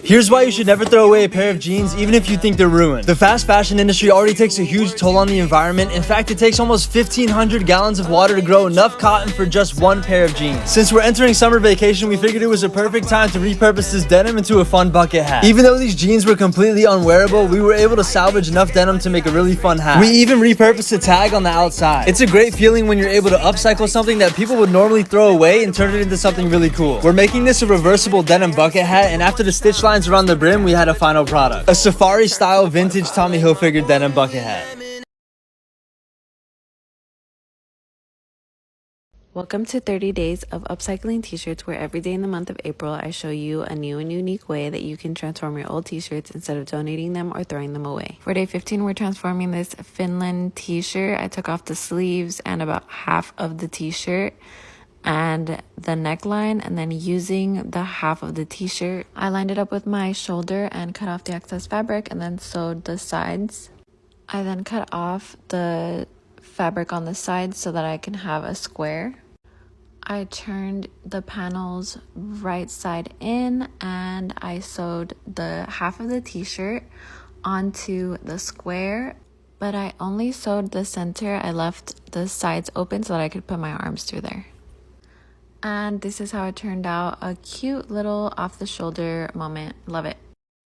Here's why you should never throw away a pair of jeans even if you think they're ruined. The fast fashion industry already takes a huge toll on the environment. In fact, it takes almost 1,500 gallons of water to grow enough cotton for just one pair of jeans. Since we're entering summer vacation, we figured it was a perfect time to repurpose this denim into a fun bucket hat. Even though these jeans were completely unwearable, we were able to salvage enough denim to make a really fun hat. We even repurposed the tag on the outside. It's a great feeling when you're able to upcycle something that people would normally throw away and turn it into something really cool. We're making this a reversible denim bucket hat, and after the stitch lines around the brim, we had a final product. A safari style vintage Tommy Hilfiger denim bucket hat. Welcome to 30 days of upcycling t-shirts, where every day in the month of April I show you a new and unique way that you can transform your old t-shirts instead of donating them or throwing them away. For day 15, we're transforming this Finland t-shirt. I took off the sleeves and about half of the t-shirt and the neckline, and then using the half of the t-shirt, I lined it up with my shoulder and cut off the excess fabric and then sewed the sides. I then cut off the fabric on the sides so that I can have a square. I turned the panels right side in and I sewed the half of the t-shirt onto the square, but I only sewed the center. I left the sides open so that I could put my arms through there. And this is how it turned out. A cute little off-the-shoulder moment. Love it.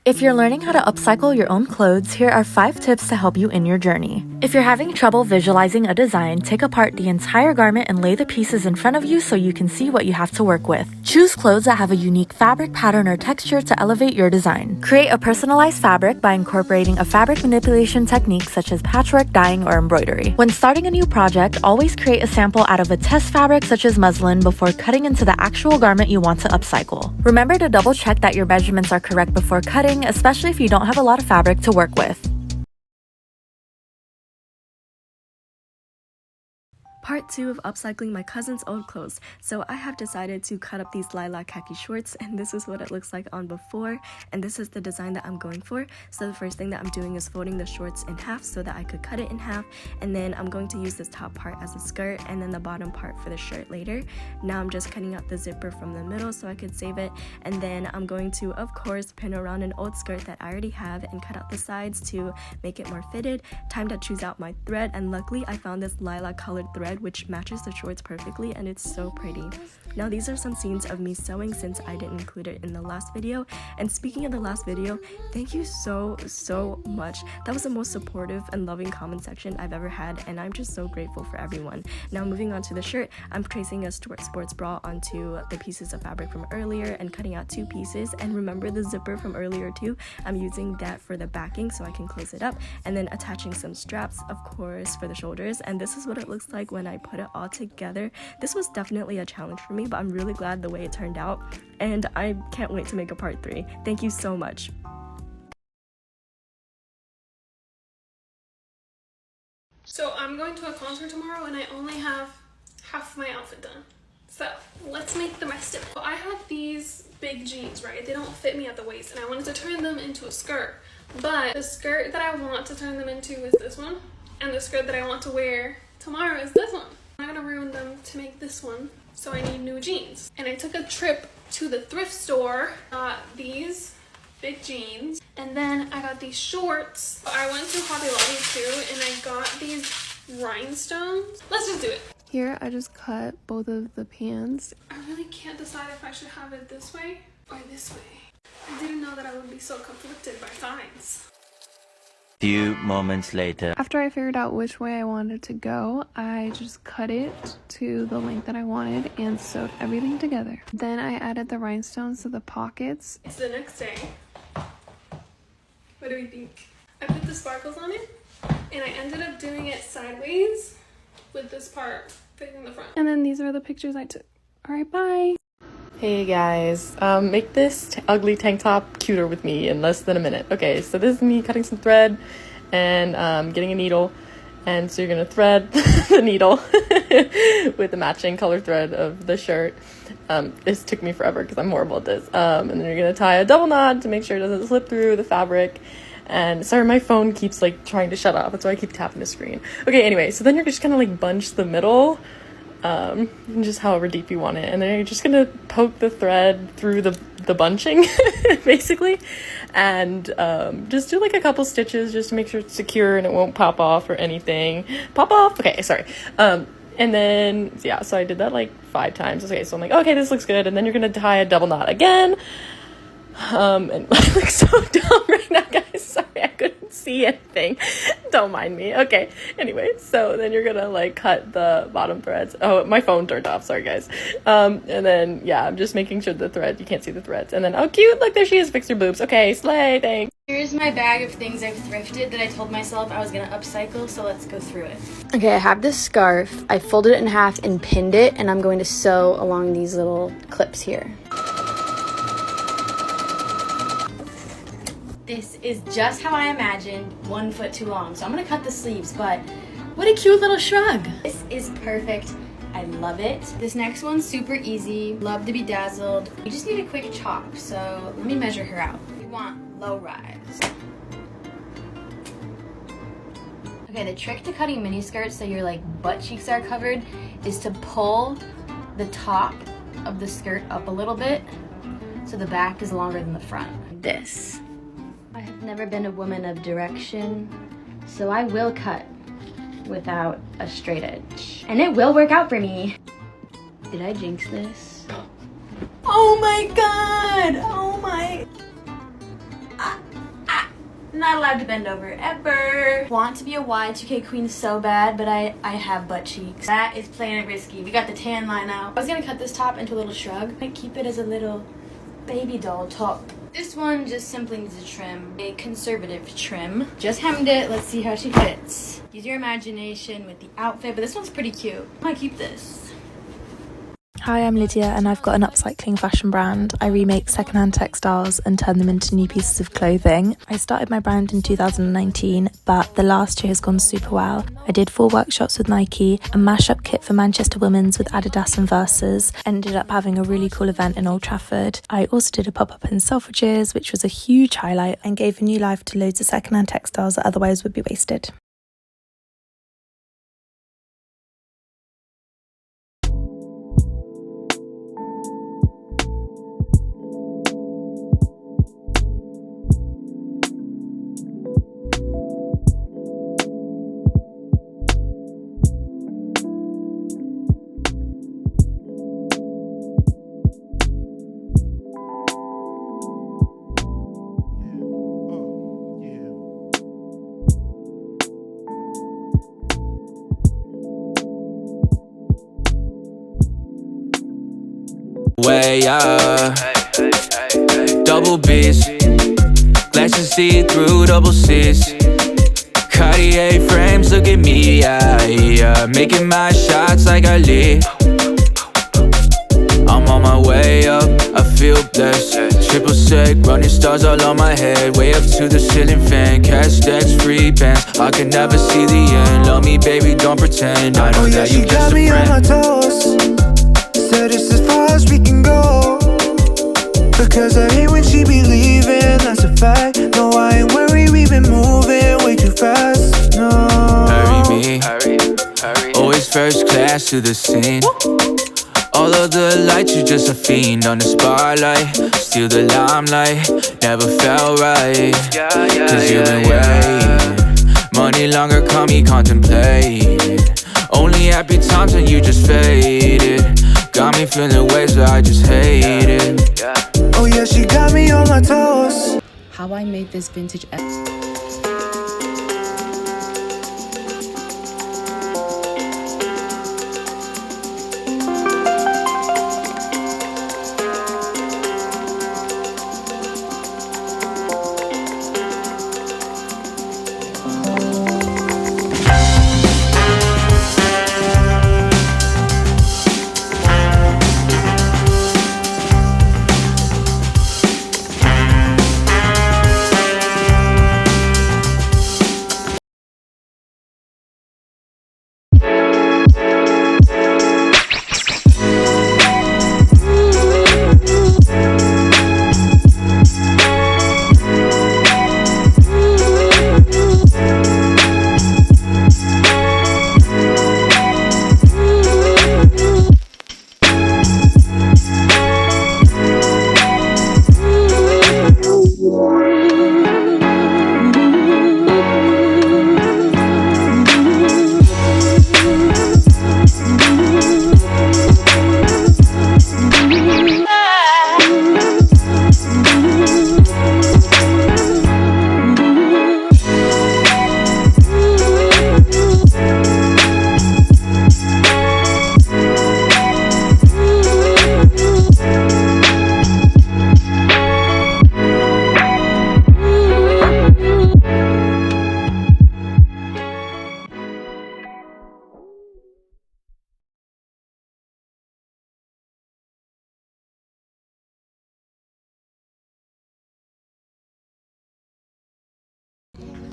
If you're learning how to upcycle your own clothes, here are 5 tips to help you in your journey. If you're having trouble visualizing a design, take apart the entire garment and lay the pieces in front of you so you can see what you have to work with. Choose clothes that have a unique fabric pattern or texture to elevate your design. Create a personalized fabric by incorporating a fabric manipulation technique such as patchwork, dyeing, or embroidery. When starting a new project, always create a sample out of a test fabric such as muslin before cutting into the actual garment you want to upcycle. Remember to double check that your measurements are correct before cutting, especially if you don't have a lot of fabric to work with. Part 2 of upcycling my cousin's old clothes. So I have decided to cut up these lilac khaki shorts, and this is what it looks like on before, and this is the design that I'm going for. So the first thing that I'm doing is folding the shorts in half so that I could cut it in half, and then I'm going to use this top part as a skirt and then the bottom part for the shirt later. Now I'm just cutting out the zipper from the middle so I could save it, and then I'm going to, of course, pin around an old skirt that I already have and cut out the sides to make it more fitted. Time to choose out my thread, and luckily I found this lilac colored thread which matches the shorts perfectly, and it's so pretty. Now these are some scenes of me sewing since I didn't include it in the last video. And speaking of the last video, thank you so much. That was the most supportive and loving comment section I've ever had, and I'm just so grateful for everyone. Now moving on to the shirt, I'm tracing a sports bra onto the pieces of fabric from earlier and cutting out 2 pieces. And remember the zipper from earlier too, I'm using that for the backing so I can close it up, and then attaching some straps, of course, for the shoulders. And this is what it looks like when I put it all together. This was definitely a challenge for me, but I'm really glad the way it turned out, and I can't wait to make a part 3. Thank you so much. So I'm going to a concert tomorrow and I only have half my outfit done. So let's make the rest of it. So I have these big jeans, right? They don't fit me at the waist, and I wanted to turn them into a skirt. But the skirt that I want to turn them into is this one, and the skirt that I want to wear tomorrow is this one. I'm gonna ruin them to make this one, so I need new jeans. And I took a trip to the thrift store, got these big jeans, and then I got these shorts. I went to Hobby Lobby too, and I got these rhinestones. Let's just do it. Here I just cut both of the pants. I really can't decide if I should have it this way or this way. I didn't know that I would be so conflicted by signs. Few moments later. After I figured out which way I wanted to go, I just cut it to the length that I wanted and sewed everything together. Then I added the rhinestones to the pockets. It's the next day. What do we think? I put the sparkles on it, and I ended up doing it sideways with this part facing the front. And then these are the pictures I took. Alright, bye! Hey guys, make this ugly tank top cuter with me in less than a minute. Okay, so this is me cutting some thread and getting a needle. And so you're gonna thread the needle with the matching color thread of the shirt. This took me forever because I'm horrible at this. And then you're gonna tie a double knot to make sure it doesn't slip through the fabric. And sorry, my phone keeps like trying to shut off. That's why I keep tapping the screen. Okay, anyway, so then you're just gonna like bunch the middle, just however deep you want it. And then you're just gonna poke the thread through the the bunching basically, and just do like a couple stitches just to make sure it's secure and it won't pop off or anything. Pop off? Okay, sorry. And then, yeah, so I did that like 5 times. Okay, so I'm like, okay, this looks good. And then you're gonna tie a double knot again. And I look so dumb right now, guys. Sorry, I couldn't see anything. Don't mind me. Okay, anyway, so then you're gonna like cut the bottom threads. Oh, my phone turned off. Sorry, guys. And then, yeah, I'm just making sure the thread, you can't see the threads. And then, oh, cute, look, there she is, fixed her boobs. Okay, slay, thanks. Here's my bag of things I've thrifted that I told myself I was gonna upcycle, so let's go through it. Okay, I have this scarf. I folded it in half and pinned it, and I'm going to sew along these little clips here. This is just how I imagined, 1 foot too long. So I'm gonna cut the sleeves, but what a cute little shrug. This is perfect. I love it. This next one's super easy. Love to be dazzled. We just need a quick chop, so let me measure her out. We want low rise. Okay, the trick to cutting mini skirts so your like butt cheeks are covered is to pull the top of the skirt up a little bit so the back is longer than the front. This. I have never been a woman of direction, so I will cut without a straight edge. And it will work out for me. Did I jinx this? Oh my god! Oh my... Not allowed to bend over ever. Want to be a Y2K queen so bad, but I have butt cheeks. That is playing it risky. We got the tan line out. I was gonna cut this top into a little shrug. I keep it as a little baby doll top. This one just simply needs a trim, a conservative trim. Just hemmed it, let's see how she fits. Use your imagination with the outfit, but this one's pretty cute. I might keep this. Hi, I'm Lydia and I've got an upcycling fashion brand. I remake secondhand textiles and turn them into new pieces of clothing. I started my brand in 2019, but the last year has gone super well. I did 4 workshops with Nike, a mashup kit for Manchester Women's with Adidas and Versus, ended up having a really cool event in Old Trafford. I also did a pop-up in Selfridges, which was a huge highlight and gave a new life to loads of secondhand textiles that otherwise would be wasted. Way up, double B's, glasses see through double C's. Cartier frames, look at me, yeah, making my shots like I lead. I'm on my way up, I feel blessed. Triple sec, running stars all on my head. Way up to the ceiling fan, cash stacks, free bands. I can never see the end. Love me, baby, don't pretend. I know that you just a friend. She got me on my toes. Said it's as far as we can go, because I hate when she be leaving, that's a fact. No, I ain't worried, we've been moving way too fast. No, hurry me, hurry. Always first class to the scene. All of the lights, you just a fiend on the spotlight. Steal the limelight, never felt right. Cause you've been waiting. Money longer, call me contemplate. Only happy times when you just faded. Got me feeling ways that I just hate it. Oh yeah, she got me on my toes. How I made this vintage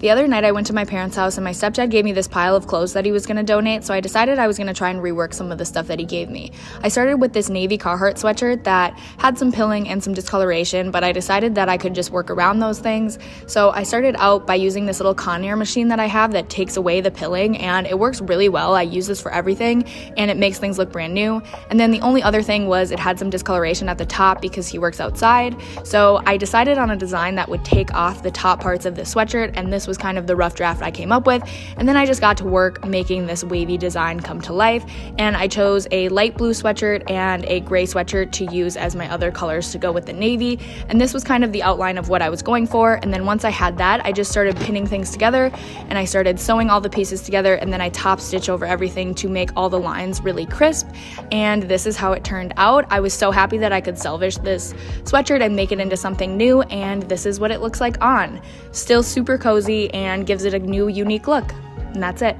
The other night I went to my parents' house and my stepdad gave me this pile of clothes that he was going to donate, so I decided I was going to try and rework some of the stuff that he gave me. I started with this navy Carhartt sweatshirt that had some pilling and some discoloration, but I decided that I could just work around those things. So I started out by using this little Conair machine that I have that takes away the pilling, and it works really well. I use this for everything and it makes things look brand new. And then the only other thing was it had some discoloration at the top because he works outside. So I decided on a design that would take off the top parts of the sweatshirt, and this was kind of the rough draft I came up with. And then I just got to work making this wavy design come to life, and I chose a light blue sweatshirt and a gray sweatshirt to use as my other colors to go with the navy. And this was kind of the outline of what I was going for. And then once I had that, I just started pinning things together and I started sewing all the pieces together, and then I top stitch over everything to make all the lines really crisp. And this is how it turned out. I was so happy that I could salvage this sweatshirt and make it into something new, and this is what it looks like on. Still super cozy and gives it a new, unique look. And that's it.